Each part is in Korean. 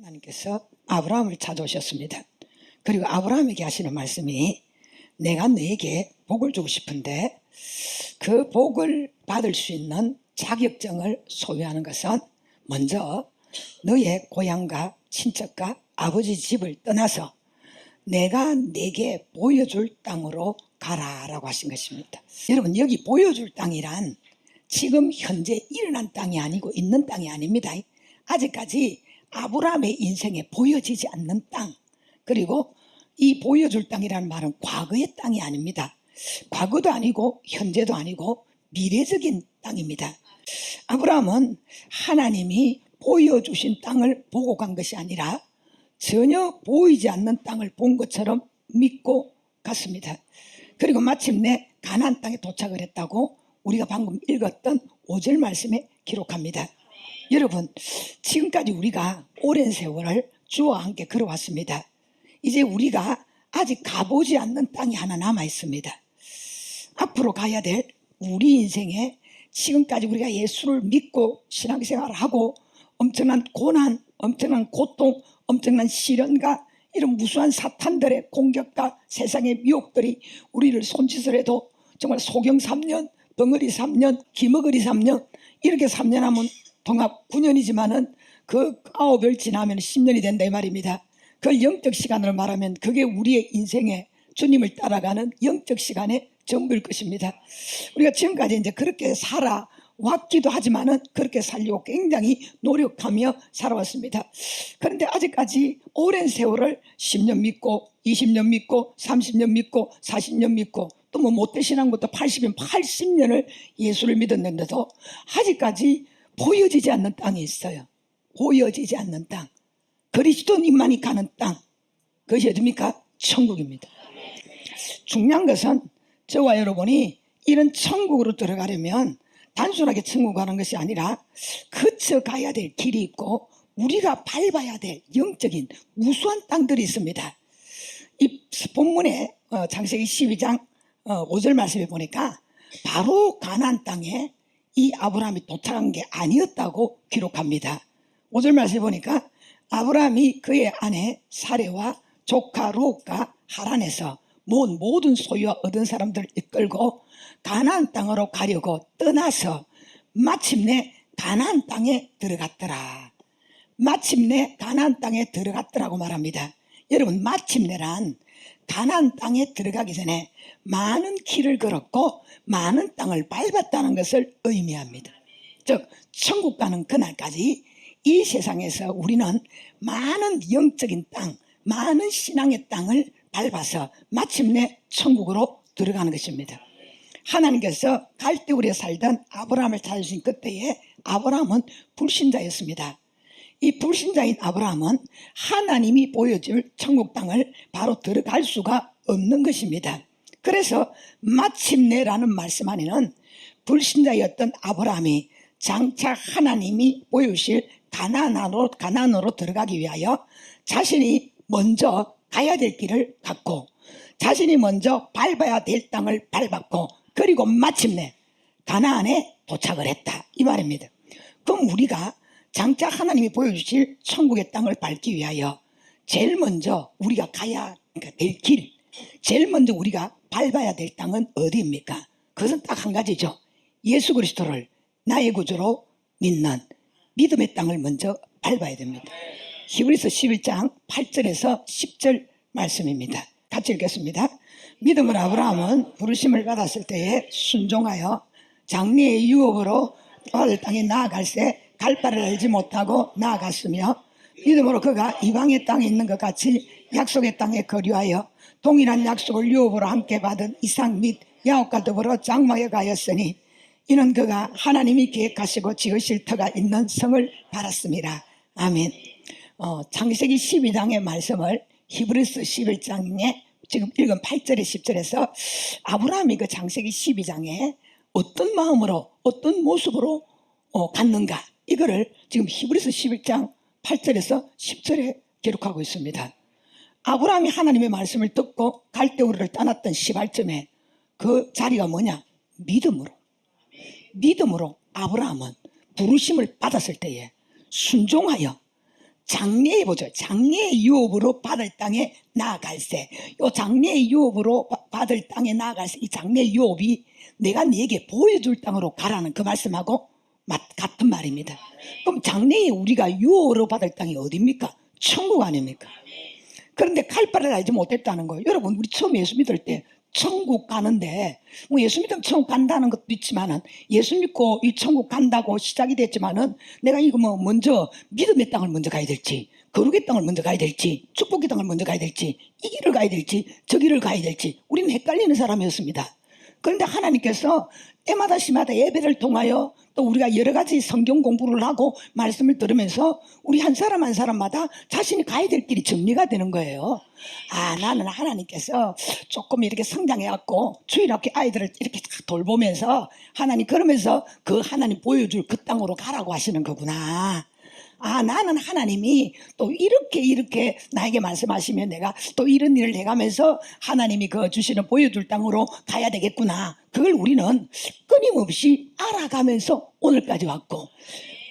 하나님께서 아브라함을 찾아오셨습니다. 그리고 아브라함에게 하시는 말씀이 내가 너에게 복을 주고 싶은데 그 복을 받을 수 있는 자격증을 소유하는 것은 먼저 너의 고향과 친척과 아버지 집을 떠나서 내가 내게 보여줄 땅으로 가라라고 하신 것입니다. 여러분, 여기 보여줄 땅이란 지금 현재 일어난 땅이 아니고 있는 땅이 아닙니다. 아직까지 아브라함의 인생에 보여지지 않는 땅, 그리고 이 보여줄 땅이라는 말은 과거의 땅이 아닙니다. 과거도 아니고 현재도 아니고 미래적인 땅입니다. 아브라함은 하나님이 보여주신 땅을 보고 간 것이 아니라 전혀 보이지 않는 땅을 본 것처럼 믿고 갔습니다. 그리고 마침내 가나안 땅에 도착을 했다고 우리가 방금 읽었던 5절 말씀에 기록합니다. 여러분, 지금까지 우리가 오랜 세월을 주와 함께 걸어왔습니다. 이제 우리가 아직 가보지 않는 땅이 하나 남아 있습니다. 앞으로 가야 될 우리 인생에 지금까지 우리가 예수를 믿고 신앙생활을 하고 엄청난 고난, 엄청난 고통, 엄청난 시련과 이런 무수한 사탄들의 공격과 세상의 미혹들이 우리를 손짓을 정말 소경 3년, 덩어리 3년, 기머거리 3년, 이렇게 3년 하면 통합 9년이지만은 그 9을 지나면 10년이 된다 이 말입니다. 그 영적 시간을 말하면 그게 우리의 인생에 주님을 따라가는 영적 시간의 전부일 것입니다. 우리가 지금까지 이제 그렇게 살아왔기도 하지만은 그렇게 살려고 굉장히 노력하며 살아왔습니다. 그런데 아직까지 오랜 세월을 10년 믿고 20년 믿고 30년 믿고 40년 믿고 또 뭐 모태신앙부터 80년, 80년을 예수를 믿었는데도 아직까지 보여지지 않는 땅이 있어요. 보여지지 않는 땅. 그리스도님만이 가는 땅. 그것이 어디입니까? 천국입니다. 중요한 것은 저와 여러분이 이런 천국으로 들어가려면 단순하게 천국 가는 것이 아니라 거쳐가야 될 길이 있고 우리가 밟아야 될 영적인 우수한 땅들이 있습니다. 이 본문에 창세기 12장 5절 말씀에 보니까 바로 가나안 땅에 이 아브라함이 도착한 게 아니었다고 기록합니다. 5절 말씀에 보니까 아브라함이 그의 아내 사레와 조카 롯과 하란에서 모은 모든 소유와 얻은 사람들을 이끌고 가나안 땅으로 가려고 떠나서 마침내 가나안 땅에 들어갔더라. 마침내 가나안 땅에 들어갔더라고 말합니다. 여러분, 마침내란 가나안 땅에 들어가기 전에 많은 길을 걸었고 많은 땅을 밟았다는 것을 의미합니다. 즉, 천국 가는 그날까지 이 세상에서 우리는 많은 영적인 땅, 많은 신앙의 땅을 밟아서 마침내 천국으로 들어가는 것입니다. 하나님께서 갈대우리에 살던 아브라함을 찾으신 그때에 아브라함은 불신자였습니다. 이 불신자인 아브라함은 하나님이 보여줄 천국 땅을 바로 들어갈 수가 없는 것입니다. 그래서 마침내라는 말씀 안에는 불신자였던 아브라함이 장차 하나님이 보여주실 가나안으로 들어가기 위하여 자신이 먼저 가야 될 길을 갔고 자신이 먼저 밟아야 될 땅을 밟았고 그리고 마침내 가나안에 도착을 했다 이 말입니다. 그럼 우리가 장차 하나님이 보여주실 천국의 땅을 밟기 위하여 제일 먼저 우리가 가야 될 길, 제일 먼저 우리가 밟아야 될 땅은 어디입니까? 그것은 딱 한 가지죠. 예수 그리스도를 나의 구주로 믿는 믿음의 땅을 먼저 밟아야 됩니다. 히브리서 11장 8절에서 10절 말씀입니다. 같이 읽겠습니다. 믿음으로 아브라함은 부르심을 받았을 때에 순종하여 장래의 유업으로 받을 땅에 나아갈새 갈 바를 알지 못하고 나아갔으며 믿음으로 그가 이방의 땅에 있는 것 같이 약속의 땅에 거류하여 동일한 약속을 유업으로 함께 받은 이삭 및 야곱과 더불어 장막에 가였으니 이는 그가 하나님이 계획하시고 지으실 터가 있는 성을 바랐습니다. 아멘. 창세기 12장의 말씀을 히브리서 11장에 지금 읽은 8절에 10절에서 아브라함이 그 창세기 12장에 어떤 마음으로 어떤 모습으로 갔는가 이거를 지금 히브리서 11장 8절에서 10절에 기록하고 있습니다. 아브라함이 하나님의 말씀을 듣고 갈대우리를 떠났던 시발점에 그 자리가 뭐냐? 믿음으로 아브라함은 부르심을 받았을 때에 순종하여 장래의 보죠. 장래의 유업으로 받을 땅에 나아갈세. 요 장래의 유업으로 받을 땅에 나아갈세. 이 장래의 유업이 내가 네게 보여줄 땅으로 가라는 그 말씀하고 같은 말입니다. 그럼 장래에 우리가 유업으로 받을 땅이 어디입니까? 천국 아닙니까? 그런데 갈 바를 알지 못했다는 거예요. 여러분, 우리 처음 예수 믿을 때 천국 가는데, 뭐 예수 믿으면 천국 간다는 것도 있지만은, 예수 믿고 이 천국 간다고 시작이 됐지만은, 내가 이거 뭐 먼저 믿음의 땅을 먼저 가야 될지, 거룩의 땅을 먼저 가야 될지, 축복의 땅을 먼저 가야 될지, 이 길을 가야 될지, 저 길을 가야 될지, 우리는 헷갈리는 사람이었습니다. 그런데 하나님께서 때마다 시마다 예배를 통하여 또 우리가 여러 가지 성경 공부를 하고 말씀을 들으면서 우리 한 사람 한 사람마다 자신이 가야 될 길이 정리가 되는 거예요. 아, 나는 하나님께서 조금 이렇게 성장해갖고 주일학교 아이들을 이렇게 돌보면서 하나님 그러면서 그 하나님 보여줄 그 땅으로 가라고 하시는 거구나. 아, 나는 하나님이 또 이렇게 나에게 말씀하시면 내가 또 이런 일을 해가면서 하나님이 그 주시는 보여줄 땅으로 가야 되겠구나. 그걸 우리는 끊임없이 알아가면서 오늘까지 왔고,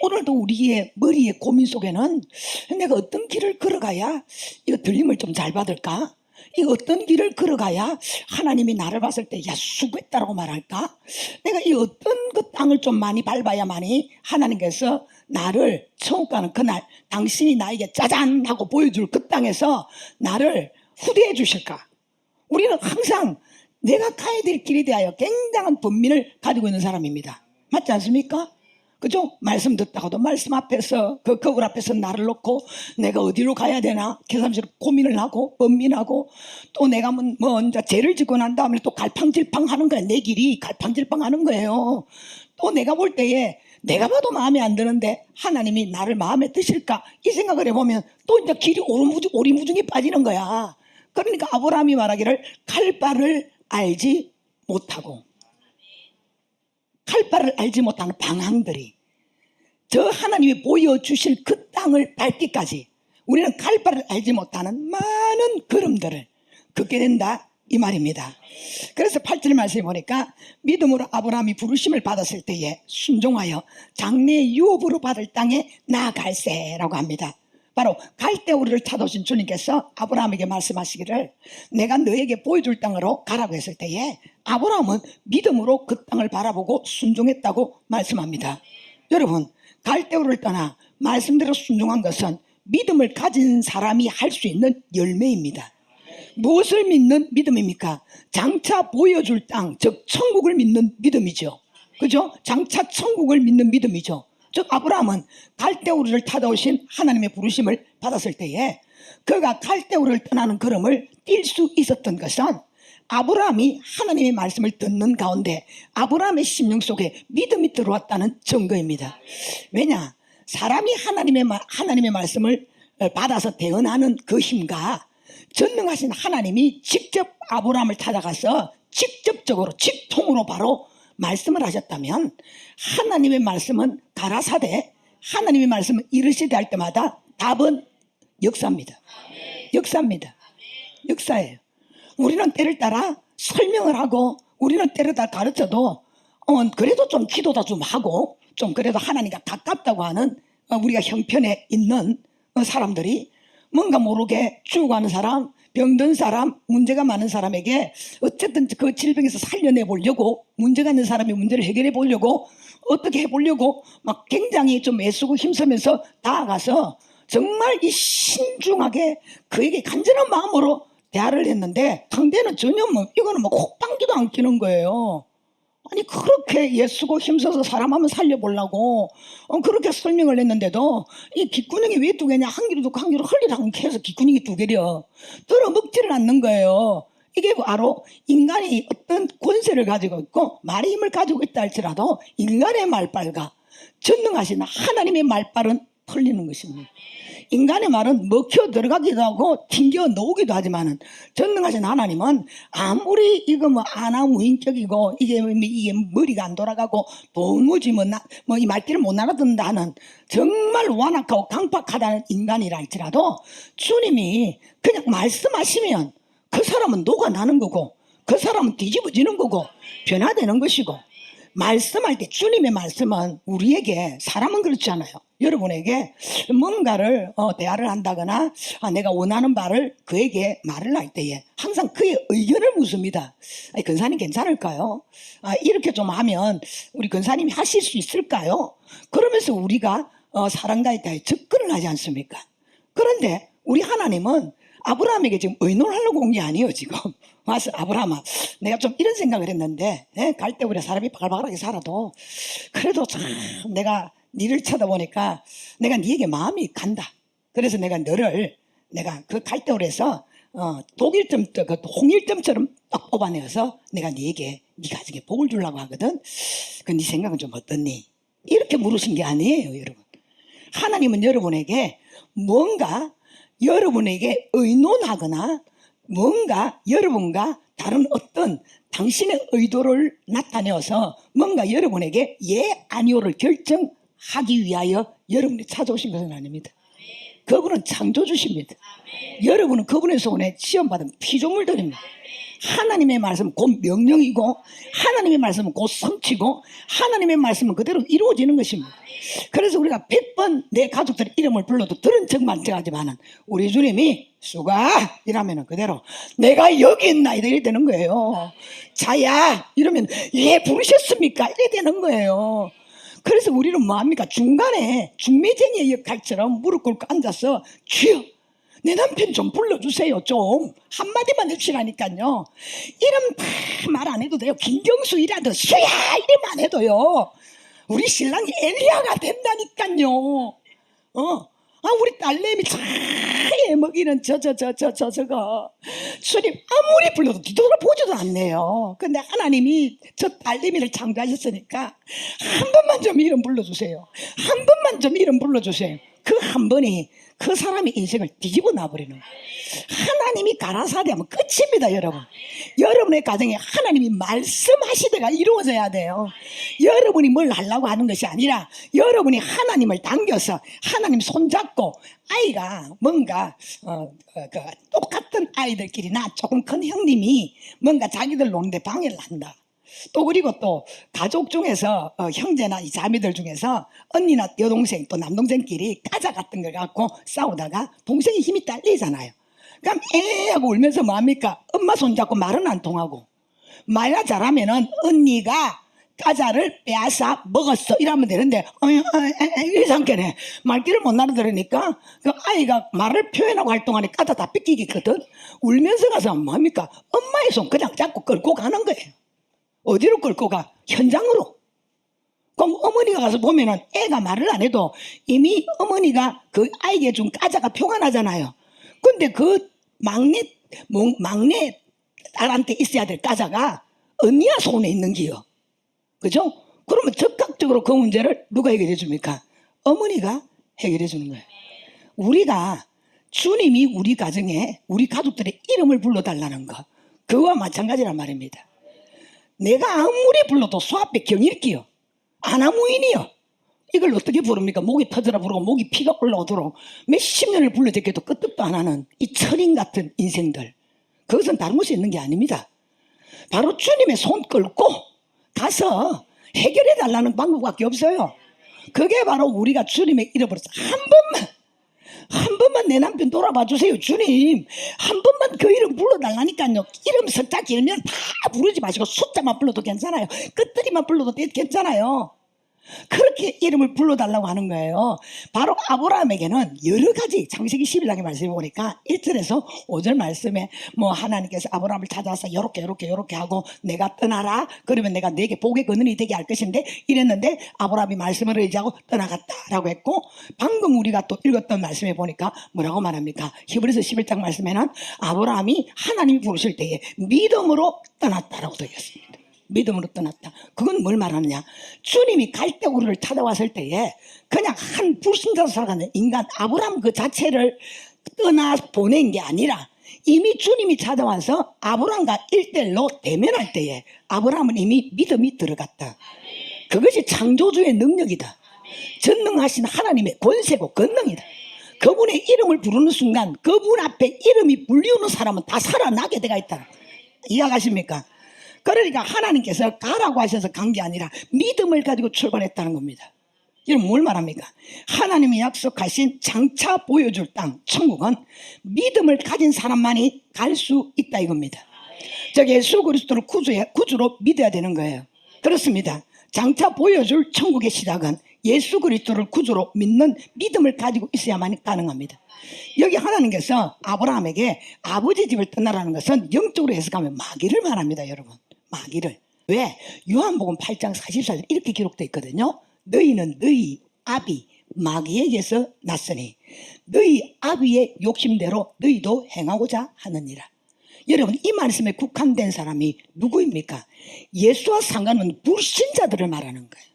오늘도 우리의 머리의 고민 속에는 내가 어떤 길을 걸어가야 이거 들림을 좀 잘 받을까? 이 어떤 길을 걸어가야 하나님이 나를 봤을 때 야 수고했다라고 말할까? 내가 이 어떤 그 땅을 좀 많이 밟아야만이 하나님께서 나를 천국 가는 그날 당신이 나에게 짜잔 하고 보여줄 그 땅에서 나를 후대해 주실까? 우리는 항상 내가 가야 될 길에 대하여 굉장한 번민을 가지고 있는 사람입니다. 맞지 않습니까? 그죠? 말씀 듣다가도 말씀 앞에서 그 거울 앞에서 나를 놓고 내가 어디로 가야 되나 계산식으로 고민을 하고 번민하고, 또 내가 뭐 이제 죄를 짓고 난 다음에 또 갈팡질팡 하는 거야. 내 길이 갈팡질팡 하는 거예요. 또 내가 볼 때에 내가 봐도 마음에 안 드는데 하나님이 나를 마음에 드실까 이 생각을 해보면 또 이제 길이 오리무중에 빠지는 거야. 그러니까 아브라함이 말하기를 갈 바를 알지 못하고, 갈 바를 알지 못하는 방황들이 저 하나님이 보여주실 그 땅을 밟기까지 우리는 갈 바를 알지 못하는 많은 걸음들을 걷게 된다 이 말입니다. 그래서 8절 말씀에 보니까 믿음으로 아브라함이 부르심을 받았을 때에 순종하여 장래의 유업으로 받을 땅에 나아갈세라고 합니다. 바로 갈대우리를 찾아오신 주님께서 아브라함에게 말씀하시기를 내가 너에게 보여줄 땅으로 가라고 했을 때에 아브라함은 믿음으로 그 땅을 바라보고 순종했다고 말씀합니다. 여러분, 갈대우리를 떠나 말씀대로 순종한 것은 믿음을 가진 사람이 할 수 있는 열매입니다. 무엇을 믿는 믿음입니까? 장차 보여줄 땅, 즉 천국을 믿는 믿음이죠. 그죠? 장차 천국을 믿는 믿음이죠. 즉 아브라함은 갈대우리를 찾아오신 하나님의 부르심을 받았을 때에 그가 갈대우리를 떠나는 걸음을 뛸 수 있었던 것은 아브라함이 하나님의 말씀을 듣는 가운데 아브라함의 심령 속에 믿음이 들어왔다는 증거입니다. 왜냐? 사람이 하나님의 말씀을 받아서 대언하는 그 힘과 전능하신 하나님이 직접 아브라함을 찾아가서 직접적으로 직통으로 바로 말씀을 하셨다면 하나님의 말씀은 가라사대 하나님의 말씀을 이르시되 할 때마다 답은 역사입니다. 역사입니다. 역사예요. 우리는 때를 따라 설명을 하고 우리는 때를 따라 가르쳐도 그래도 좀 기도도 좀 하고 좀 그래도 하나님과 가깝다고 하는 우리가 형편에 있는 사람들이 뭔가 모르게 죽어가는 사람, 병든 사람, 문제가 많은 사람에게 어쨌든 그 질병에서 살려내 보려고 문제가 있는 사람이 문제를 해결해 보려고 어떻게 해보려고 막 굉장히 좀 애쓰고 힘쓰면서 다가가서 정말 이 신중하게 그에게 간절한 마음으로 대화를 했는데 상대는 전혀 이거는 콧방귀도 안 끼는 거예요. 아니 그렇게 애쓰고 힘써서 사람 한번 살려보려고 그렇게 설명을 했는데도 이 귓구녕이 왜 두 개냐, 한 귀로 듣고 한 귀로 흘리라고 해서 귓구녕이 두 개려 들어먹지를 않는 거예요. 이게 바로 인간이 어떤 권세를 가지고 있고 말의 힘을 가지고 있다 할지라도 인간의 말빨과 전능하신 하나님의 말빨은 틀리는 것입니다. 인간의 말은 먹혀 들어가기도 하고 튕겨 놓기도 하지만은 전능하신 하나님은 아무리 이거 아나무인격이고 이게 머리가 안 돌아가고 도무지 이 말귀를 못 알아듣는다는 정말 완악하고 강팍하다는 인간이라 할지라도 주님이 그냥 말씀하시면 그 사람은 녹아나는 거고 그 사람은 뒤집어지는 거고 변화되는 것이고 말씀할 때 주님의 말씀은 우리에게, 사람은 그렇지 않아요. 여러분에게 뭔가를 대화를 한다거나 내가 원하는 바를 그에게 말을 할 때에 항상 그의 의견을 묻습니다. 근사님 괜찮을까요? 이렇게 좀 하면 우리 근사님이 하실 수 있을까요? 그러면서 우리가 사람과에 대해 접근을 하지 않습니까? 그런데 우리 하나님은 아브라함에게 지금 의논하려고 온 게 아니에요. 지금 와서 아브라함아, 내가 좀 이런 생각을 했는데, 갈 때 우리 사람이 바글바글하게 살아도 그래도 참 내가 니를 쳐다보니까 내가 니에게 마음이 간다. 그래서 내가 너를, 내가 그 갈대오에서 독일점, 그 홍일점처럼 딱 뽑아내어서 내가 니에게 니 가정에 복을 주려고 하거든. 그 니 생각은 좀 어떻니? 이렇게 물으신 게 아니에요, 여러분. 하나님은 여러분에게 뭔가 여러분에게 의논하거나 뭔가 여러분과 다른 어떤 당신의 의도를 나타내어서 뭔가 여러분에게 예, 아니오를 결정하기 위하여 여러분이 찾아오신 것은 아닙니다. 그분은 창조주십니다. 여러분은 그분의 손에 시험받은 피조물들입니다. 하나님의 말씀은 곧 명령이고 하나님의 말씀은 곧 성취고 하나님의 말씀은 그대로 이루어지는 것입니다. 그래서 우리가 100번 내 가족들 이름을 불러도 들은 척만 하지만은 우리 주님이 수가 이러면은 그대로 내가 여기 있나 이래 되는 거예요. 자야 이러면 예 부르셨습니까 이래 되는 거예요. 그래서 우리는 뭐합니까? 중간에 중매쟁이의 역할처럼 무릎 꿇고 앉아서 주여 내 남편 좀 불러주세요. 좀 한마디만 해주시라니까요. 이름 다 말 안 해도 돼요. 김경수이라도 수야 이름만 해도요 우리 신랑이 엘리야가 된다니까요. 우리 딸내미 잘 먹이는 저거 주님 아무리 불러도 뒤돌아보지도 않네요. 근데 하나님이 저 딸내미를 창조하셨으니까 한 번만 좀 이름 불러주세요. 한 번만 좀 이름 불러주세요. 그 한 번이 그 사람의 인생을 뒤집어 놔버리는 거예요. 하나님이 가라사대 하면 끝입니다. 여러분, 여러분의 가정에 하나님이 말씀하시다가 이루어져야 돼요. 여러분이 뭘 하려고 하는 것이 아니라 여러분이 하나님을 당겨서 하나님 손잡고 아이가 뭔가 똑같은 아이들끼리나 조금 큰 형님이 뭔가 자기들 노는데 방해를 한다. 또 그리고 또 가족 중에서 형제나 이 자매들 중에서 언니나 여동생 또 남동생끼리 까자 같은 걸 갖고 싸우다가 동생이 힘이 딸리잖아요. 그럼 하고 울면서 뭐합니까? 엄마 손잡고 말은 안 통하고 말이나 잘하면은 언니가 까자를 빼앗아 먹었어 이러면 되는데 이상하네 말귀를 못 알아들으니까 그 아이가 말을 표현하고 할 동안에 까자 다 뺏기겠거든. 울면서 가서 뭐합니까? 엄마의 손 그냥 잡고 끌고 가는 거예요. 어디로 끌고 가? 현장으로. 그럼 어머니가 가서 보면은 애가 말을 안 해도 이미 어머니가 그 아이에게 준 까자가 표가 나잖아요. 근데 그 막내 딸한테 있어야 될 까자가 언니야 손에 있는 기요. 그죠? 그러면 즉각적으로 그 문제를 누가 해결해 줍니까? 어머니가 해결해 주는 거예요. 우리가 주님이 우리 가정에 우리 가족들의 이름을 불러달라는 거 그와 마찬가지란 말입니다. 내가 아무리 불러도 소 앞에 경일기요 아나무인이요 이걸 어떻게 부릅니까? 목이 터져라 부르고 목이 피가 올라오도록 몇십 년을 불러댔게도 끄떡도 안 하는 이 철인 같은 인생들, 그것은 다른 곳에 있는 게 아닙니다. 바로 주님의 손 끌고 가서 해결해 달라는 방법밖에 없어요. 그게 바로 우리가 주님의 이름으로 한 번만 내 남편 돌아봐 주세요. 주님 한 번만 그 이름 불러달라니까요. 이름 숫자 길면 다 부르지 마시고 숫자만 불러도 괜찮아요. 끝들이만 불러도 괜찮아요. 그렇게 이름을 불러달라고 하는 거예요. 바로 아브라함에게는 여러 가지 창세기 11장의 말씀을 보니까 1절에서 5절 말씀에 뭐 하나님께서 아브라함을 찾아와서 요렇게 하고 내가 떠나라 그러면 내가 네게 복의 근원이 되게 할 것인데 이랬는데 아브라함이 말씀을 의지하고 떠나갔다라고 했고, 방금 우리가 또 읽었던 말씀에 보니까 뭐라고 말합니까? 히브리서 11장 말씀에는 아브라함이 하나님이 부르실 때에 믿음으로 떠났다라고 되어 있습니다. 믿음으로 떠났다. 그건 뭘 말하느냐? 주님이 갈대우르를 찾아왔을 때에 그냥 한 불신자로 살아가는 인간 아브라함 그 자체를 떠나 보낸 게 아니라 이미 주님이 찾아와서 아브라함과 1대1로 대면할 때에 아브라함은 이미 믿음이 들어갔다. 그것이 창조주의 능력이다. 전능하신 하나님의 권세고 권능이다. 그분의 이름을 부르는 순간 그분 앞에 이름이 불리우는 사람은 다 살아나게 되어 있다. 이해가십니까? 그러니까 하나님께서 가라고 하셔서 간 게 아니라 믿음을 가지고 출발했다는 겁니다. 여러분 뭘 말합니까? 하나님이 약속하신 장차 보여줄 땅 천국은 믿음을 가진 사람만이 갈 수 있다 이겁니다. 즉 예수 그리스도를 구주로 믿어야 되는 거예요. 그렇습니다. 장차 보여줄 천국의 시작은 예수 그리스도를 구주로 믿는 믿음을 가지고 있어야만 가능합니다. 여기 하나님께서 아브라함에게 아버지 집을 떠나라는 것은 영적으로 해석하면 마귀를 말합니다. 여러분 마귀를. 왜? 요한복음 8장 44절 이렇게 기록되어 있거든요. 너희는 너희 아비 마귀에게서 났으니 너희 아비의 욕심대로 너희도 행하고자 하느니라. 여러분 이 말씀에 국한된 사람이 누구입니까? 예수와 상관없는 불신자들을 말하는 거예요.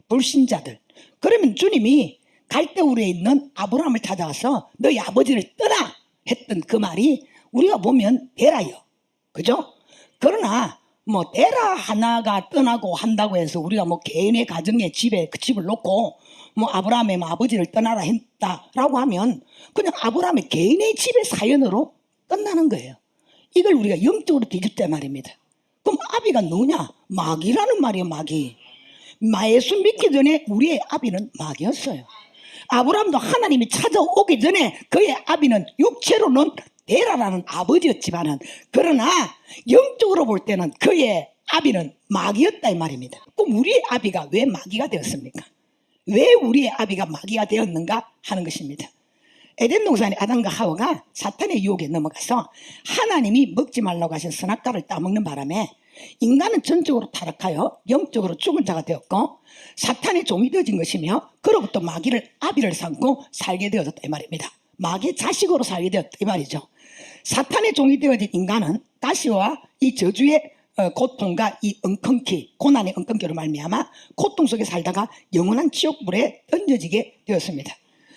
불신자들. 그러면 주님이 갈대우르에 있는 아브라함을 찾아와서 너희 아버지를 떠나 했던 그 말이 우리가 보면 데라요. 그죠? 그러나 뭐 데라 하나가 떠나고 한다고 해서 우리가 뭐 개인의 가정의 집에 그 집을 놓고 뭐 아브라함의 뭐 아버지를 떠나라 했다라고 하면 그냥 아브라함의 개인의 집의 사연으로 끝나는 거예요. 이걸 우리가 영적으로 뒤집자 말입니다. 그럼 아비가 누구냐? 마귀라는 말이에요. 마귀. 예수 믿기 전에 우리의 아비는 마귀였어요. 아브라함도 하나님이 찾아오기 전에 그의 아비는 육체로는 데라라는 아버지였지만은 그러나 영적으로 볼 때는 그의 아비는 마귀였다 이 말입니다. 그럼 우리의 아비가 왜 마귀가 되었습니까? 왜 우리의 아비가 마귀가 되었는가 하는 것입니다. 에덴 동산의 아담과 하와가 사탄의 유혹에 넘어가서 하나님이 먹지 말라고 하신 선악과를 따먹는 바람에 인간은 전적으로 타락하여 영적으로 죽은 자가 되었고 사탄의 종이 되어진 것이며 그로부터 마귀를 아비를 삼고 살게 되어졌다 이 말입니다. 마귀의 자식으로 살게 되었다 이 말이죠. 사탄의 종이 되어진 인간은 가시와 이 저주의 고통과 이 엉겅퀴 고난의 엉겅퀴로 말미암아 고통 속에 살다가 영원한 지옥불에 던져지게 되었습니다.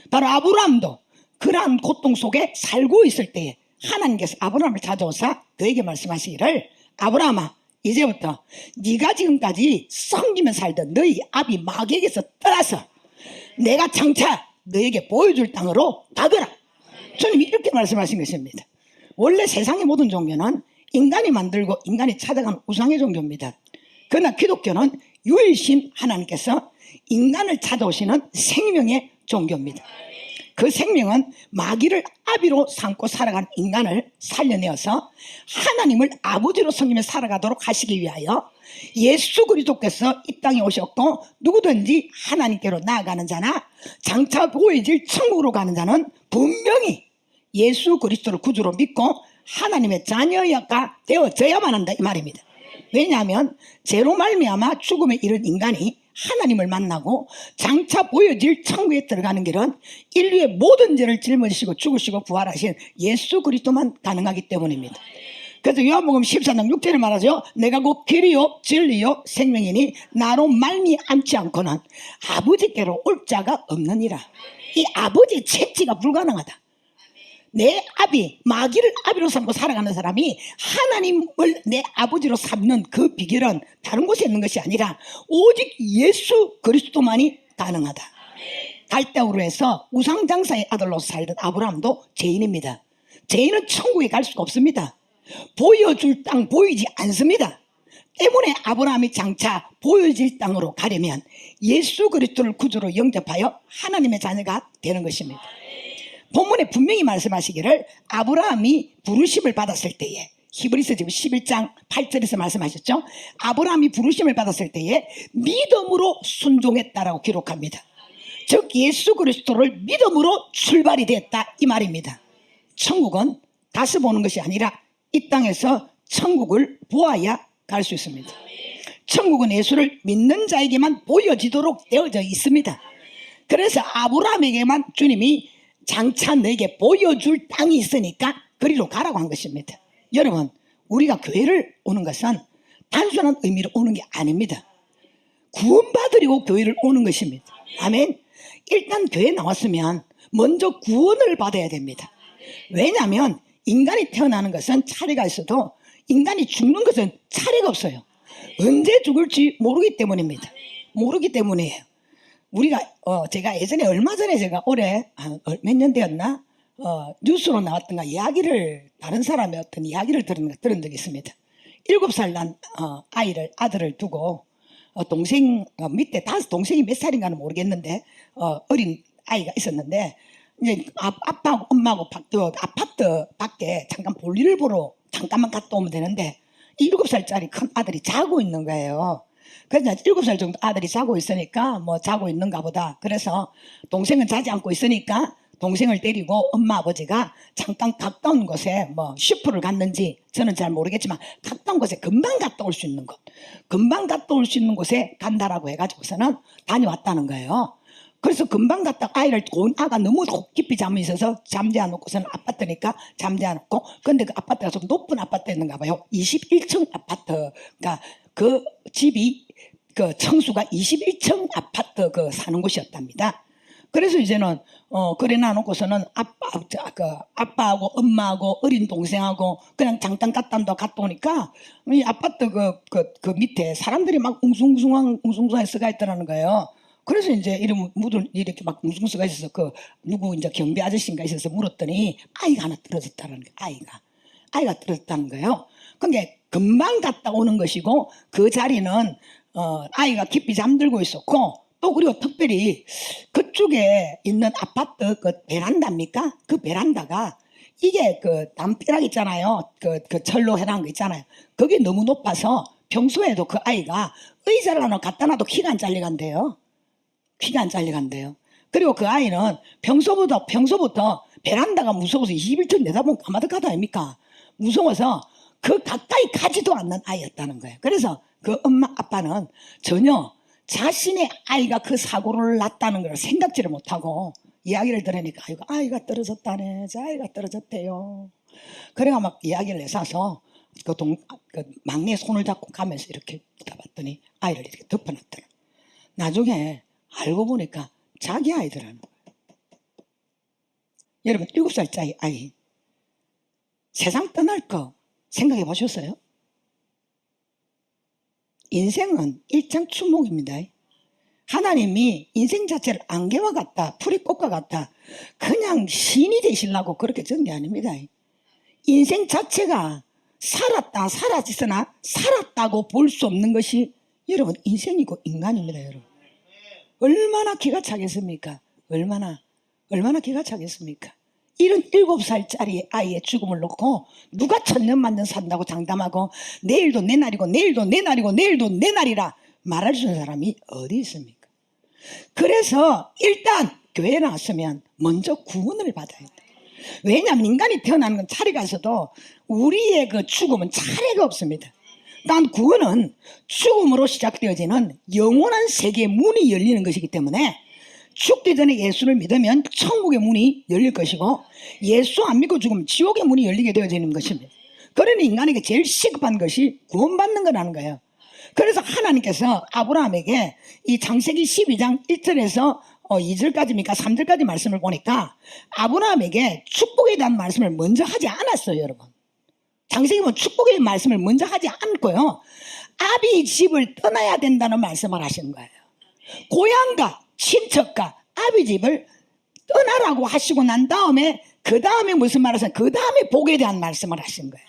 바로 아브라함도 그러한 고통 속에 살고 있을 때에 하나님께서 아브라함을 찾아오사 그에게 말씀하시기를 아브라함아 이제부터 네가 지금까지 섬기며 살던 너희 아비 마귀에게서 떠나서 내가 장차 너에게 보여줄 땅으로 가거라. 주님이 이렇게 말씀하신 것입니다. 원래 세상의 모든 종교는 인간이 만들고 인간이 찾아간 우상의 종교입니다. 그러나 기독교는 유일신 하나님께서 인간을 찾아오시는 생명의 종교입니다. 그 생명은 마귀를 아비로 삼고 살아간 인간을 살려내어서 하나님을 아버지로 섬기며 살아가도록 하시기 위하여 예수 그리스도께서 이 땅에 오셨고 누구든지 하나님께로 나아가는 자나 장차 보여질 천국으로 가는 자는 분명히 예수 그리스도를 구주로 믿고 하나님의 자녀가 되어져야만 한다 이 말입니다. 왜냐하면 죄로 말미암아 죽음에 이른 인간이 하나님을 만나고 장차 보여질 천국에 들어가는 길은 인류의 모든 죄를 짊어지시고 죽으시고 부활하신 예수 그리스도만 가능하기 때문입니다. 그래서 요한복음 14장 6절에 말하죠. 내가 곧 길이요 진리요 생명이니 나로 말미암지 않고는 아버지께로 올 자가 없느니라. 이 아버지의 채취가 불가능하다. 내 아비 마귀를 아비로 삼고 살아가는 사람이 하나님을 내 아버지로 삼는 그 비결은 다른 곳에 있는 것이 아니라 오직 예수 그리스도만이 가능하다. 갈대우르에서 우상장사의 아들로 살던 아브라함도 죄인입니다. 죄인은 천국에 갈 수가 없습니다. 보여줄 땅 보이지 않습니다. 때문에 아브라함이 장차 보여질 땅으로 가려면 예수 그리스도를 구주로 영접하여 하나님의 자녀가 되는 것입니다. 본문에 분명히 말씀하시기를 아브라함이 부르심을 받았을 때에 히브리서 지금 11장 8절에서 말씀하셨죠. 아브라함이 부르심을 받았을 때에 믿음으로 순종했다라고 기록합니다. 즉 예수 그리스도를 믿음으로 출발이 됐다 이 말입니다. 천국은 가서 보는 것이 아니라 이 땅에서 천국을 보아야 갈 수 있습니다. 천국은 예수를 믿는 자에게만 보여지도록 되어져 있습니다. 그래서 아브라함에게만 주님이 장차 너에게 보여줄 땅이 있으니까 그리로 가라고 한 것입니다. 여러분 우리가 교회를 오는 것은 단순한 의미로 오는 게 아닙니다. 구원받으려고 교회를 오는 것입니다. 아멘. 일단 교회에 나왔으면 먼저 구원을 받아야 됩니다. 왜냐하면 인간이 태어나는 것은 차례가 있어도 인간이 죽는 것은 차례가 없어요. 언제 죽을지 모르기 때문입니다. 모르기 때문이에요. 우리가 제가 예전에 얼마 전에 제가 올해 몇 년 되었나 뉴스로 나왔던가 이야기를 다른 사람의 어떤 이야기를 들은 적이 있습니다. 7살 난 아들을 두고 동생 밑에 동생이 몇 살인가는 모르겠는데 어린 아이가 있었는데 이제 아빠하고 엄마하고 아파트 밖에 잠깐 볼일을 보러 잠깐만 갔다 오면 되는데 7살짜리 큰 아들이 자고 있는 거예요. 그래서 7살 정도 아들이 자고 있으니까 뭐 자고 있는가 보다. 그래서 동생은 자지 않고 있으니까 동생을 데리고 엄마 아버지가 잠깐 가까운 곳에 뭐 슈퍼를 갔는지 저는 잘 모르겠지만 가까운 곳에 금방 갔다 올 수 있는 곳, 금방 갔다 올 수 있는 곳에 간다라고 해가지고서는 다녀왔다는 거예요. 그래서 금방 갔다 아이를 아가 너무 깊이 잠이 있어서 잠재 안 놓고서는 아파트니까 잠재 안 놓고, 근데 그 아파트가 좀 높은 아파트였는가 봐요. 21층 아파트가 그 집이 그 청수가 21층 아파트 그 사는 곳이었답니다. 그래서 이제는 그래 놔놓고서는 아빠하고 엄마하고 어린 동생하고 그냥 잠깐 갔다 오니까 이 아파트 그 밑에 사람들이 막 웅숭숭하게 쓰가 있더라는 거예요. 그래서 이제 이름 묻을 이렇게 막 웅숭숭가 있어서 누구 이제 경비 아저씨인가 있어서 물었더니 아이가 하나 떨어졌다는 거예요. 아이가 떨어졌다는 거예요. 그게 금방 갔다 오는 것이고 그 자리는 아이가 깊이 잠들고 있었고, 또 그리고 특별히 그쪽에 있는 아파트 그 베란다입니까? 그 베란다가 이게 그 담벼락 있잖아요. 그 철로 해놓은 거 있잖아요. 그게 너무 높아서 평소에도 그 아이가 의자를 하나 갖다 놔도 키가 안 잘려간대요. 키가 안 잘려간대요. 그리고 그 아이는 평소부터 베란다가 무서워서 21층 내다보면 까마득하다 아닙니까? 무서워서 그 가까이 가지도 않는 아이였다는 거예요. 그래서 그 엄마 아빠는 전혀 자신의 아이가 그 사고를 났다는 걸 생각지를 못하고 이야기를 들으니까 아이가 떨어졌다네, 저 아이가 떨어졌대요. 그래가 막 이야기를 해서 그 막내 손을 잡고 가면서 이렇게 봤더니 아이를 이렇게 덮어놨더라. 나중에 알고 보니까 자기 아이더라는 거예요. 여러분 7살짜리 아이 세상 떠날 거 생각해 보셨어요? 인생은 일장춘몽입니다. 하나님이 인생 자체를 안개와 같다, 풀이꽃과 같다, 그냥 신이 되시려고 그렇게 적은 게 아닙니다. 인생 자체가 살았다, 사라지거나 살았다고 볼 수 없는 것이 여러분 인생이고 인간입니다. 여러분 얼마나 기가 차겠습니까? 얼마나 기가 차겠습니까? 77살짜리 아이의 죽음을 놓고 누가 1000년 만년 산다고 장담하고 내일도 내 날이고 내일도 내 날이고 내일도 내 날이라 말할 수 있는 사람이 어디 있습니까? 그래서 일단 교회에 나왔으면 먼저 구원을 받아야 돼. 왜냐하면 인간이 태어나는 건 차례가 있어도 우리의 그 죽음은 차례가 없습니다. 난 구원은 죽음으로 시작되어지는 영원한 세계의 문이 열리는 것이기 때문에 죽기 전에 예수를 믿으면 천국의 문이 열릴 것이고 예수 안 믿고 죽으면 지옥의 문이 열리게 되어지는 것입니다. 그러니 인간에게 제일 시급한 것이 구원받는 거라는 거예요. 그래서 하나님께서 아브라함에게 이 창세기 12장 1절에서 2절까지입니까 3절까지 말씀을 보니까 아브라함에게 축복에 대한 말씀을 먼저 하지 않았어요. 여러분 창세기 보면 축복의 말씀을 먼저 하지 않고요 아비 집을 떠나야 된다는 말씀을 하시는 거예요. 고향과 친척과 아비 집을 떠나라고 하시고 난 다음에 그 다음에 무슨 말을 하세요? 그 다음에 복에 대한 말씀을 하신 거예요.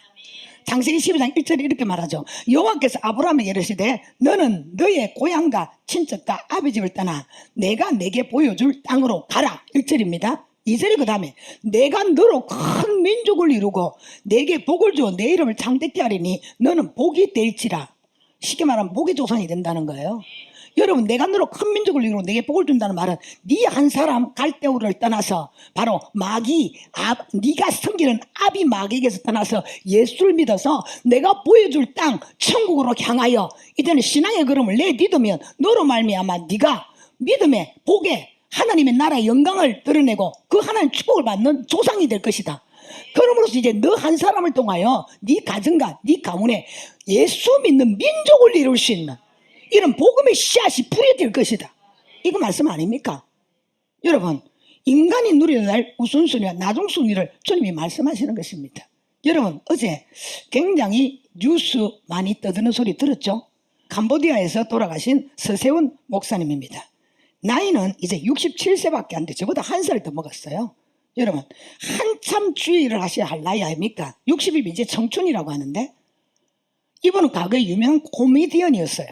창세기 12장 1절에 이렇게 말하죠. 여호와께서 아브라함에게 이르시되 너는 너의 고향과 친척과 아비 집을 떠나 내가 내게 보여줄 땅으로 가라. 1절입니다. 2절이 그 다음에 내가 너로 큰 민족을 이루고 내게 복을 주어 내 이름을 창대케 하리니 너는 복이 될지라. 쉽게 말하면 복의 조상이 된다는 거예요. 여러분 내가 너로 큰 민족을 이루고 내게 복을 준다는 말은 네 한 사람 갈대우를 떠나서 바로 네가 섬기는 아비 마귀에게서 떠나서 예수를 믿어서 내가 보여줄 땅 천국으로 향하여 이제는 신앙의 걸음을 내딛으면 너로 말미암아 네가 믿음의 복에 하나님의 나라의 영광을 드러내고 그 하나님 축복을 받는 조상이 될 것이다. 그러므로서 이제 너 한 사람을 통하여 네 가정과 네 가문에 예수 믿는 민족을 이룰 수 있는 이런 복음의 씨앗이 부여될 것이다. 이거 말씀 아닙니까? 여러분 인간이 누려야 할 우선순위와 나중순위를 주님이 말씀하시는 것입니다. 여러분 어제 굉장히 뉴스 많이 떠드는 소리 들었죠? 캄보디아에서 돌아가신 서세훈 목사님입니다. 나이는 이제 67세밖에 안 돼. 저보다 한 살 더 먹었어요. 여러분 한참 주의를 하셔야 할 나이 아닙니까? 60이면 이제 청춘이라고 하는데 이분은 과거에 유명한 코미디언이었어요.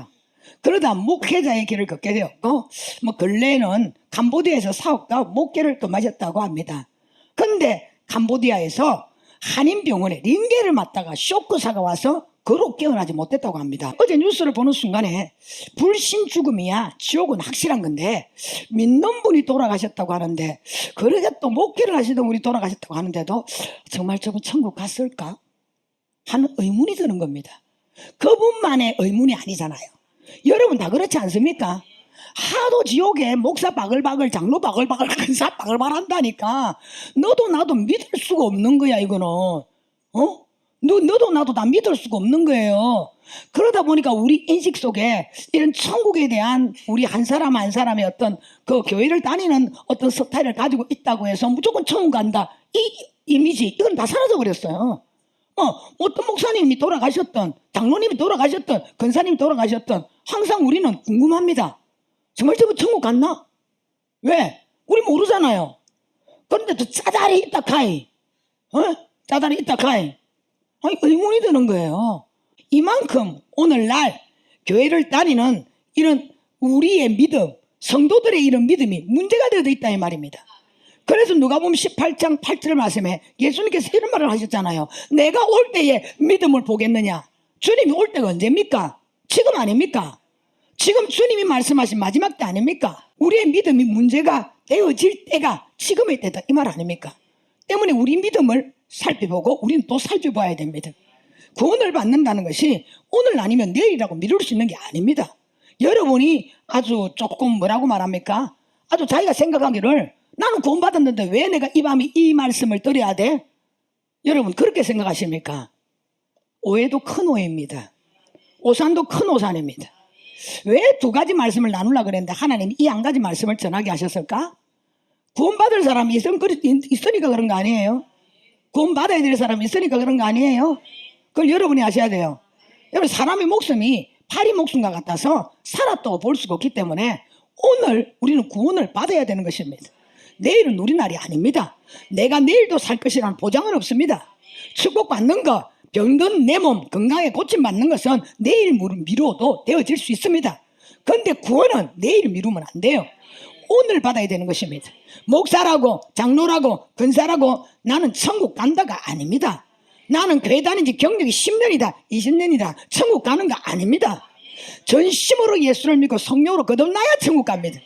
그러다 목회자의 길을 걷게 되었고, 뭐 근래에는 캄보디아에서 사업가 목회를 또 마셨다고 합니다. 근데 캄보디아에서 한인병원에 링게를 맞다가 쇼크사가 와서 그로 깨어나지 못했다고 합니다. 어제 뉴스를 보는 순간에 불신 죽음이야 지옥은 확실한 건데 믿는 분이 돌아가셨다고 하는데, 그러게 또 목회를 하시던 분이 돌아가셨다고 하는데도 정말 저분 천국 갔을까 하는 의문이 드는 겁니다. 그분만의 의문이 아니잖아요. 여러분 다 그렇지 않습니까? 하도 지옥에 목사 바글바글, 장로 바글바글, 근사 바글바글 한다니까 너도 나도 믿을 수가 없는 거야. 이거는 너도 나도 다 믿을 수가 없는 거예요. 그러다 보니까 우리 인식 속에 이런 천국에 대한 우리 한 사람 한 사람의 어떤 그 교회를 다니는 어떤 스타일을 가지고 있다고 해서 무조건 천국 간다, 이 이미지, 이건 다 사라져 버렸어요. 어떤 목사님이 돌아가셨던, 장로님이 돌아가셨던, 권사님이 돌아가셨던, 항상 우리는 궁금합니다. 정말 저거 천국 갔나? 왜? 우리 모르잖아요. 그런데 또 짜다리 있다 카이, 짜다리 있다 카이, 의문이 드는 거예요. 이만큼 오늘날 교회를 다니는 이런 우리의 믿음, 성도들의 이런 믿음이 문제가 되어 있다 이 말입니다. 그래서 누가복음 18장 8절 말씀에 예수님께서 이런 말을 하셨잖아요. 내가 올 때에 믿음을 보겠느냐. 주님이 올 때가 언제입니까? 지금 아닙니까? 지금 주님이 말씀하신 마지막 때 아닙니까? 우리의 믿음이 문제가 되어질 때가 지금의 때다 이 말 아닙니까? 때문에 우리 믿음을 살펴보고 우리는 또 살펴봐야 됩니다. 구원을 받는다는 것이 오늘 아니면 내일이라고 미룰 수 있는 게 아닙니다. 여러분이 아주 조금 뭐라고 말합니까? 아주 자기가 생각하기를 나는 구원 받았는데 왜 내가 이 밤에 이 말씀을 들어야 돼? 여러분 그렇게 생각하십니까? 오해도 큰 오해입니다. 오산도 큰 오산입니다. 왜 두 가지 말씀을 나누려고 그랬는데 하나님이 이 한 가지 말씀을 전하게 하셨을까? 구원받을 사람이 있으니까 그런 거 아니에요? 구원받아야 될 사람이 있으니까 그런 거 아니에요? 그걸 여러분이 아셔야 돼요. 여러분 사람의 목숨이 파리 목숨과 같아서 살았다고 볼 수가 없기 때문에 오늘 우리는 구원을 받아야 되는 것입니다. 내일은 우리 날이 아닙니다. 내가 내일도 살 것이라는 보장은 없습니다. 축복받는 것, 병든 내 몸 건강에 고침받는 것은 내일 미뤄도 되어질 수 있습니다. 그런데 구원은 내일 미루면 안 돼요. 오늘 받아야 되는 것입니다. 목사라고 장로라고 권사라고 나는 천국 간다가 아닙니다. 나는 교회 다닌 지 경력이 10년이다 20년이다 천국 가는 거 아닙니다. 전심으로 예수를 믿고 성령으로 거듭나야 천국 갑니다.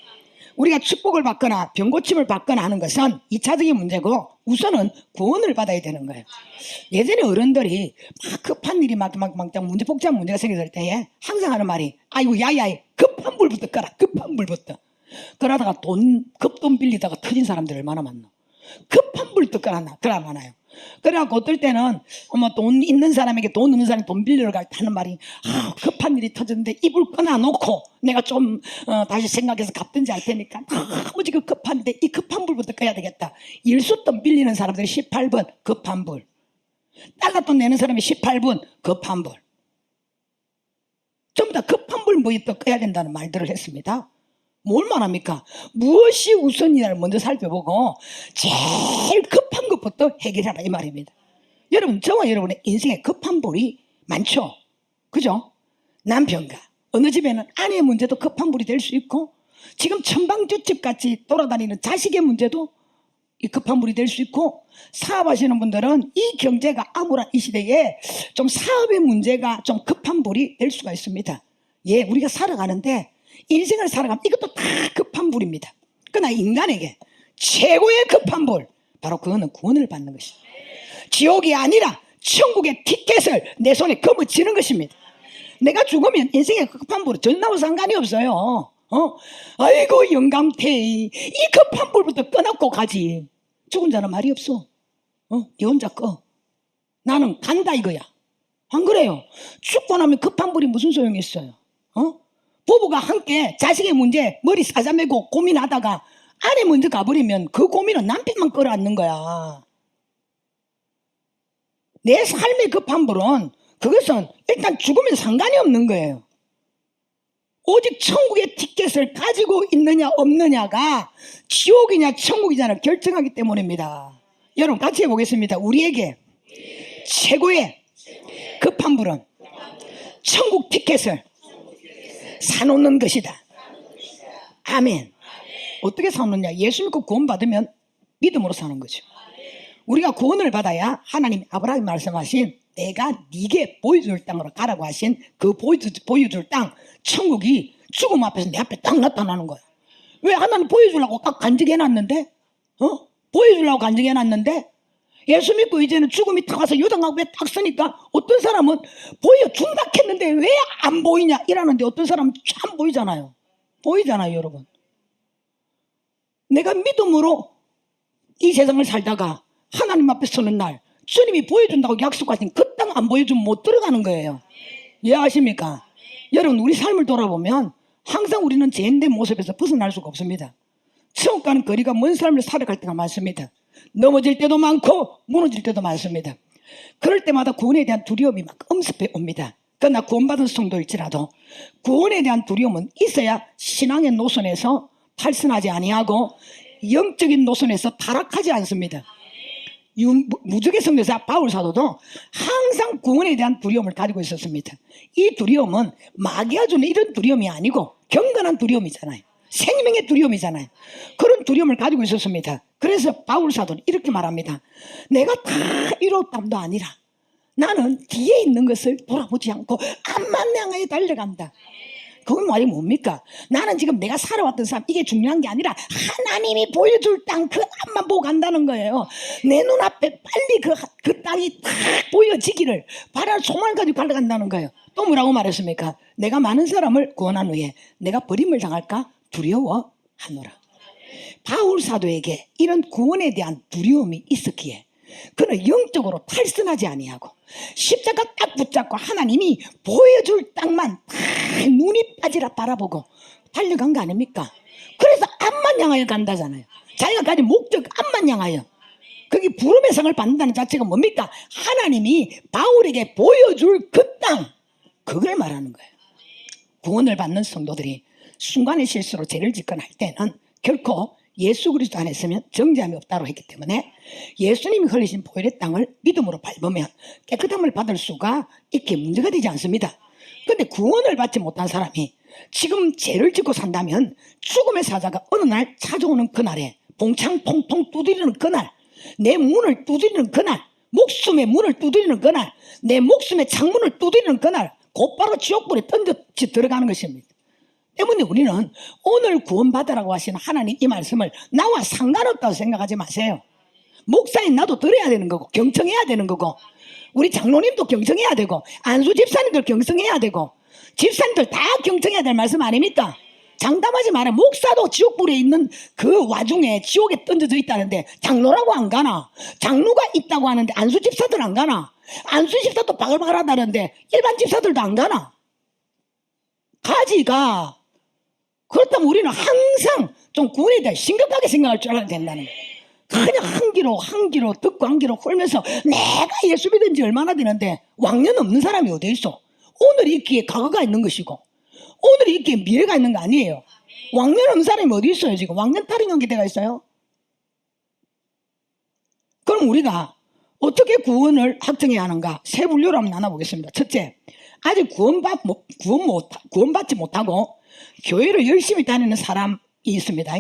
우리가 축복을 받거나 병고침을 받거나 하는 것은 2차적인 문제고 우선은 구원을 받아야 되는 거예요. 예전에 어른들이 막 급한 일이 막 문제, 복잡한 문제가 생겼을 때에 항상 하는 말이 아이고 야야 급한 불부터 꺼라, 급한 불부터. 그러다가 급돈 빌리다가 터진 사람들 얼마나 많나. 급한 불부터 꺼라 많아요. 그래갖고 어떨 때는 돈 있는 사람에게 돈 없는 사람이 돈 빌리러 갈 때 하는 말이 급한 일이 터졌는데 입을 끊어놓고 내가 좀 다시 생각해서 갚든지 할 테니까 아무지 급한데 이 급한 불부터 꺼야 되겠다. 일수돈 빌리는 사람들이 18번 급한 불, 달러돈 내는 사람이 18분 급한 불, 전부 다 급한 불부터 꺼야 된다는 말들을 했습니다. 뭘 말합니까? 무엇이 우선이냐를 먼저 살펴보고 제일 급한 것부터 해결하라 이 말입니다. 여러분 저와 여러분의 인생에 급한 불이 많죠. 그죠? 남편과 어느 집에는 아내의 문제도 급한 불이 될 수 있고 지금 천방주집같이 돌아다니는 자식의 문제도 이 급한 불이 될 수 있고 사업하시는 분들은 이 경제가 암울한 이 시대에 좀 사업의 문제가 좀 급한 불이 될 수가 있습니다. 예, 우리가 살아가는데 인생을 살아가면 이것도 다 급한 불입니다. 그러나 인간에게 최고의 급한 불 바로 그거는 구원을 받는 것입니다. 지옥이 아니라 천국의 티켓을 내 손에 거머쥐는 것입니다. 내가 죽으면 인생의 급한 불은 전혀 나와 상관이 없어요. 아이고 영감태이 이 급한 불부터 꺼놓고 가지. 죽은 자는 말이 없어. 네 혼자 꺼. 나는 간다 이거야. 안 그래요? 죽고 나면 급한 불이 무슨 소용이 있어요? 부부가 함께 자식의 문제 머리 사자매고 고민하다가 아내 먼저 가버리면 그 고민은 남편만 끌어안는 거야. 내 삶의 급한 불은 그것은 일단 죽으면 상관이 없는 거예요. 오직 천국의 티켓을 가지고 있느냐 없느냐가 지옥이냐 천국이냐를 결정하기 때문입니다. 여러분 같이 해보겠습니다. 우리에게 최고의 급한 불은 천국 티켓을 사놓는 것이다. 아멘. 어떻게 사놓느냐? 예수 믿고 구원받으면 믿음으로 사는 거죠. 우리가 구원을 받아야 하나님 아브라함이 말씀하신 내가 네게 보여줄 땅으로 가라고 하신 그 보여줄 땅 천국이 죽음 앞에서 내 앞에 딱 나타나는 거야. 왜? 하나님 보여주려고 딱 간직해놨는데, 보여주려고 간직해놨는데 예수 믿고 이제는 죽음이 탁 와서 요단강에 딱 서니까 어떤 사람은 보여준다 했는데 왜 안 보이냐 이러는데 어떤 사람은 참 보이잖아요. 보이잖아요, 여러분. 내가 믿음으로 이 세상을 살다가 하나님 앞에 서는 날 주님이 보여준다고 약속하신 그 땅 안 보여주면 못 들어가는 거예요. 이해하십니까? 여러분, 우리 삶을 돌아보면 항상 우리는 죄인된 모습에서 벗어날 수가 없습니다. 천국 가는 거리가 먼 삶을 살아갈 때가 많습니다. 넘어질 때도 많고 무너질 때도 많습니다. 그럴 때마다 구원에 대한 두려움이 막 엄습해 옵니다. 그러나 구원받은 성도일지라도 구원에 대한 두려움은 있어야 신앙의 노선에서 탈선하지 아니하고 영적인 노선에서 타락하지 않습니다. 무적의 성교사 바울 사도도 항상 구원에 대한 두려움을 가지고 있었습니다. 이 두려움은 마귀가 주는 이런 두려움이 아니고 경건한 두려움이잖아요. 생명의 두려움이잖아요. 그런 두려움을 가지고 있었습니다. 그래서 바울 사도는 이렇게 말합니다. 내가 다 이뤘담도 아니라 나는 뒤에 있는 것을 돌아보지 않고 앞만 향하여 달려간다. 그건 말이 뭡니까? 나는 지금 내가 살아왔던 삶 이게 중요한 게 아니라 하나님이 보여줄 땅 그 앞만 보고 간다는 거예요. 내 눈앞에 빨리 그 땅이 딱 보여지기를 바라는 소망을 가지고 달려간다는 거예요. 또 뭐라고 말했습니까? 내가 많은 사람을 구원한 후에 내가 버림을 당할까 두려워하노라. 바울 사도에게 이런 구원에 대한 두려움이 있었기에 그는 영적으로 탈선하지 아니하고 십자가 딱 붙잡고 하나님이 보여줄 땅만 딱 눈이 빠지라 바라보고 달려간 거 아닙니까? 그래서 앞만 향하여 간다잖아요. 자기가 가진 목적 앞만 향하여. 그게 부름의 상을 받는다는 자체가 뭡니까? 하나님이 바울에게 보여줄 그 땅, 그걸 말하는 거예요. 구원을 받는 성도들이 순간의 실수로 죄를 짓거나 할 때는 결코 예수 그리스도 안에 있으면 정죄함이 없다고 했기 때문에 예수님이 흘리신 보혈의 땅을 믿음으로 밟으면 깨끗함을 받을 수가 있게 문제가 되지 않습니다. 그런데 구원을 받지 못한 사람이 지금 죄를 짓고 산다면 죽음의 사자가 어느 날 찾아오는 그날에 봉창 통통 두드리는 그날, 내 문을 두드리는 그날, 목숨의 문을 두드리는 그날, 내 목숨의 창문을 두드리는 그날 곧바로 지옥불에 던져 들어가는 것입니다. 때문에 우리는 오늘 구원받으라고 하신 하나님 이 말씀을 나와 상관없다고 생각하지 마세요. 목사님 나도 들어야 되는 거고 경청해야 되는 거고 우리 장로님도 경청해야 되고 안수 집사님들 경청해야 되고 집사님들 다 경청해야 될 말씀 아닙니까? 장담하지 마라. 목사도 지옥불에 있는 그 와중에 지옥에 던져져 있다는데 장로라고 안 가나? 장로가 있다고 하는데 안수 집사들 안 가나? 안수 집사도 바글바글하다는데 일반 집사들도 안 가나? 가지가. 그렇다면 우리는 항상 좀 구원에 대해 심각하게 생각할 줄 알아야 된다는 거예요. 그냥 한 귀로 듣고 한 귀로 홀면서 내가 예수 믿은 지 얼마나 되는데 왕년 없는 사람이 어디 있어? 오늘 있기에 과거가 있는 것이고 오늘 있기에 미래가 있는 거 아니에요. 왕년 없는 사람이 어디 있어요? 지금 왕년 탈인한 기대가 있어요? 그럼 우리가 어떻게 구원을 확정해야 하는가? 세 분류로 한번 나눠보겠습니다. 첫째, 아직 구원받지 못하고 교회를 열심히 다니는 사람이 있습니다.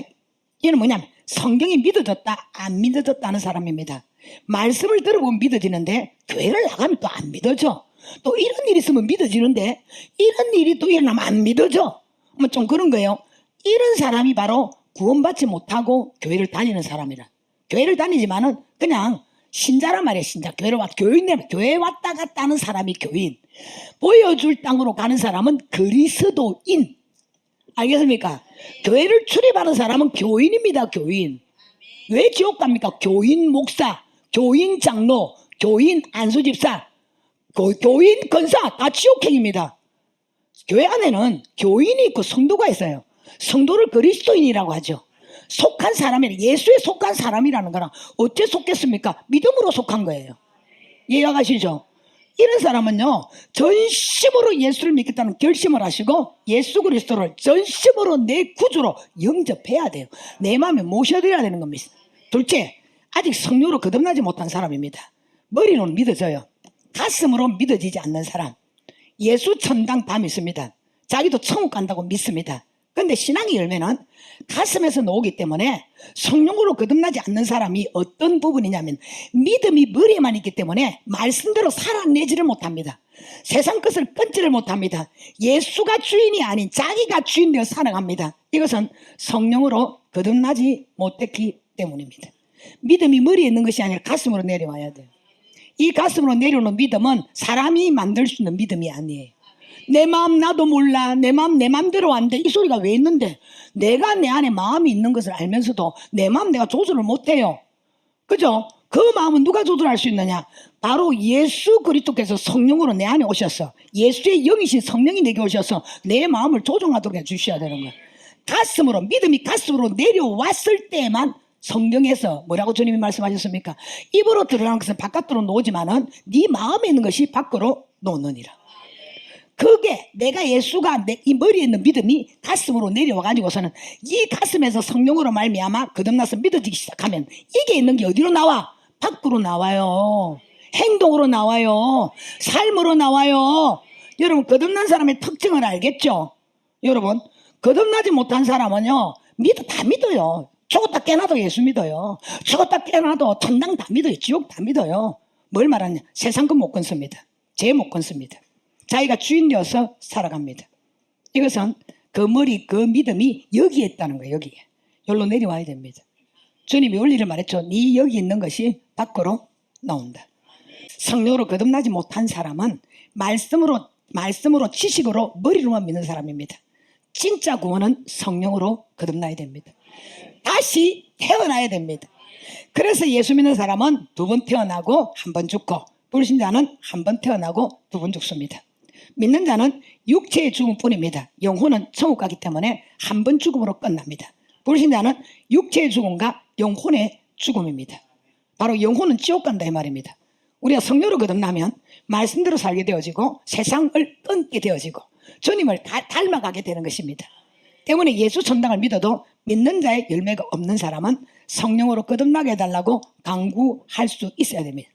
얘는 뭐냐면 성경이 믿어졌다 안 믿어졌다는 사람입니다. 말씀을 들어보면 믿어지는데 교회를 나가면 또 안 믿어져. 또 이런 일이 있으면 믿어지는데 이런 일이 또 일어나면 안 믿어져. 뭐 좀 그런 거예요. 이런 사람이 바로 구원받지 못하고 교회를 다니는 사람이라. 교회를 다니지만은 그냥 신자란 말이에요. 신자. 교회에 왔다 갔다 하는 사람이 교인. 보여줄 땅으로 가는 사람은 그리스도인. 알겠습니까? 교회를 출입하는 사람은 교인입니다. 교인. 왜 지옥 갑니까? 교인 목사, 교인 장로, 교인 안수집사, 교인 권사 다 지옥행입니다. 교회 안에는 교인이 있고 성도가 있어요. 성도를 그리스도인이라고 하죠. 속한 사람이 예수에 속한 사람이라는 거랑 어째 속겠습니까? 믿음으로 속한 거예요. 이해가시죠? 이런 사람은요 전심으로 예수를 믿겠다는 결심을 하시고 예수 그리스도를 전심으로 내 구주로 영접해야 돼요. 내 마음에 모셔드려야 되는 겁니다. 둘째, 아직 성령으로 거듭나지 못한 사람입니다. 머리는 믿어져요. 가슴으로 믿어지지 않는 사람. 예수 천당 다 믿습니다. 자기도 천국 간다고 믿습니다. 그런데 신앙의 열매는 가슴에서 나오기 때문에 성령으로 거듭나지 않는 사람이 어떤 부분이냐면 믿음이 머리에만 있기 때문에 말씀대로 살아내지를 못합니다. 세상 것을 끊지를 못합니다. 예수가 주인이 아닌 자기가 주인 되어 살아갑니다. 이것은 성령으로 거듭나지 못했기 때문입니다. 믿음이 머리에 있는 것이 아니라 가슴으로 내려와야 돼요. 이 가슴으로 내려오는 믿음은 사람이 만들 수 있는 믿음이 아니에요. 내 마음 나도 몰라. 내 마음 내 마음대로 안 돼. 이 소리가 왜 있는데 내가 내 안에 마음이 있는 것을 알면서도 내 마음 내가 조절을 못해요. 그죠? 그 마음은 누가 조절할 수 있느냐? 바로 예수 그리스도께서 성령으로 내 안에 오셔서 예수의 영이신 성령이 내게 오셔서 내 마음을 조정하도록 해주셔야 되는 거예요. 가슴으로 믿음이 가슴으로 내려왔을 때만 성령에서 뭐라고 주님이 말씀하셨습니까? 입으로 드러나는 것은 바깥으로 놓지만은 네 마음에 있는 것이 밖으로 놓느니라. 그게 내가 예수가 이 머리에 있는 믿음이 가슴으로 내려와 가지고서는 이 가슴에서 성령으로 말미암아 거듭나서 믿어지기 시작하면 이게 있는 게 어디로 나와? 밖으로 나와요. 행동으로 나와요. 삶으로 나와요. 여러분 거듭난 사람의 특징을 알겠죠? 여러분 거듭나지 못한 사람은요 다 믿어요. 죽었다 깨나도 예수 믿어요. 죽었다 깨나도 천당 다 믿어요. 지옥 다 믿어요. 뭘 말하냐? 세상 것 못 건습니다. 죄 못 건습니다. 자기가 주인 되어서 살아갑니다. 이것은 그 믿음이 여기에 있다는 거예요. 여기에. 여기로 내려와야 됩니다. 주님이 원리를 말했죠. 네 여기 있는 것이 밖으로 나온다. 성령으로 거듭나지 못한 사람은 말씀으로 지식으로 머리로만 믿는 사람입니다. 진짜 구원은 성령으로 거듭나야 됩니다. 다시 태어나야 됩니다. 그래서 예수 믿는 사람은 2번 태어나고 1번 죽고 불신자는 1번 태어나고 2번 죽습니다. 믿는 자는 육체의 죽음뿐입니다. 영혼은 천국 가기 때문에 1번 죽음으로 끝납니다. 불신자는 육체의 죽음과 영혼의 죽음입니다. 바로 영혼은 지옥 간다 이 말입니다. 우리가 성령으로 거듭나면 말씀대로 살게 되어지고 세상을 끊게 되어지고 주님을 닮아가게 되는 것입니다. 때문에 예수 천당을 믿어도 믿는 자의 열매가 없는 사람은 성령으로 거듭나게 해달라고 강구할 수 있어야 됩니다.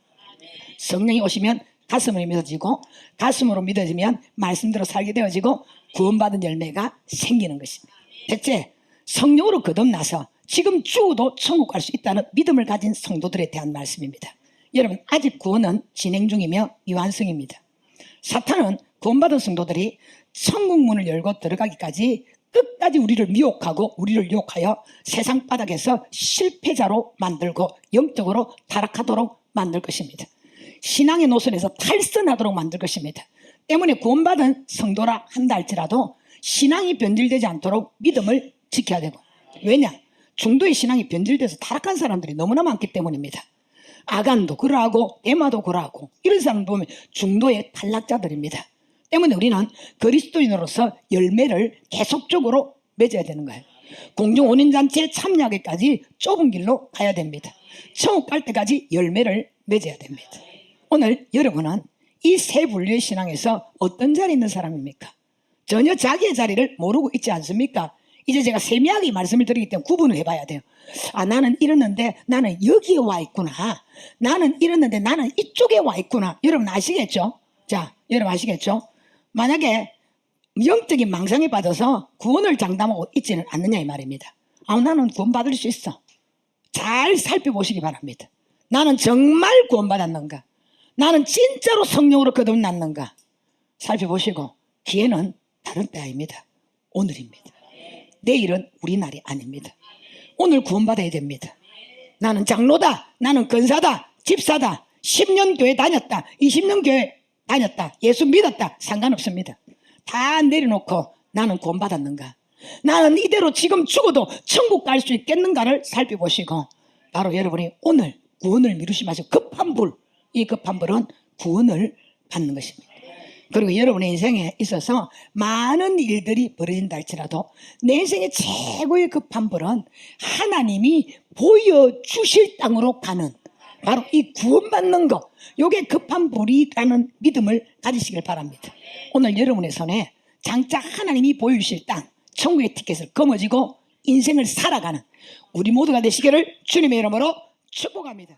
성령이 오시면 가슴으로 믿어지고 가슴으로 믿어지면 말씀대로 살게 되어지고 구원받은 열매가 생기는 것입니다. 대체 성령으로 거듭나서 지금 죽어도 천국 갈 수 있다는 믿음을 가진 성도들에 대한 말씀입니다. 여러분 아직 구원은 진행 중이며 미완성입니다. 사탄은 구원받은 성도들이 천국 문을 열고 들어가기까지 끝까지 우리를 미혹하고 우리를 유혹하여 세상 바닥에서 실패자로 만들고 영적으로 타락하도록 만들 것입니다. 신앙의 노선에서 탈선하도록 만들 것입니다. 때문에 구원받은 성도라 한다 할지라도 신앙이 변질되지 않도록 믿음을 지켜야 되고, 왜냐? 중도의 신앙이 변질돼서 타락한 사람들이 너무나 많기 때문입니다. 아간도 그러하고 에마도 그러하고 이런 사람 보면 중도의 탈락자들입니다. 때문에 우리는 그리스도인으로서 열매를 계속적으로 맺어야 되는 거예요. 공중 혼인잔치에 참여하기까지 좁은 길로 가야 됩니다. 천국 갈 때까지 열매를 맺어야 됩니다. 오늘 여러분은 이 세 분류의 신앙에서 어떤 자리에 있는 사람입니까? 전혀 자기의 자리를 모르고 있지 않습니까? 이제 제가 세미하게 말씀을 드리기 때문에 구분을 해봐야 돼요. 아, 나는 이랬는데 나는 여기에 와 있구나. 나는 이랬는데 나는 이쪽에 와 있구나. 여러분 아시겠죠? 자, 여러분 아시겠죠? 만약에 영적인 망상에 빠져서 구원을 장담하고 있지는 않느냐 이 말입니다. 아, 나는 구원받을 수 있어. 잘 살펴보시기 바랍니다. 나는 정말 구원받았는가? 나는 진짜로 성령으로 거듭났는가? 살펴보시고 기회는 다른 때 아닙니다. 오늘입니다. 내일은 우리 날이 아닙니다. 오늘 구원받아야 됩니다. 나는 장로다. 나는 권사다. 집사다. 10년 교회 다녔다. 20년 교회 다녔다. 예수 믿었다. 상관없습니다. 다 내려놓고 나는 구원받았는가? 나는 이대로 지금 죽어도 천국 갈 수 있겠는가를 살펴보시고 바로 여러분이 오늘 구원을 미루지 마시고 급한 불, 이 급한 불은 구원을 받는 것입니다. 그리고 여러분의 인생에 있어서 많은 일들이 벌어진다 할지라도 내 인생의 최고의 급한 불은 하나님이 보여주실 땅으로 가는 바로 이 구원받는 것, 이게 급한 불이라는 믿음을 가지시길 바랍니다. 오늘 여러분의 손에 장차 하나님이 보여주실 땅, 천국의 티켓을 거머쥐고 인생을 살아가는 우리 모두가 되시기를 주님의 이름으로 축복합니다.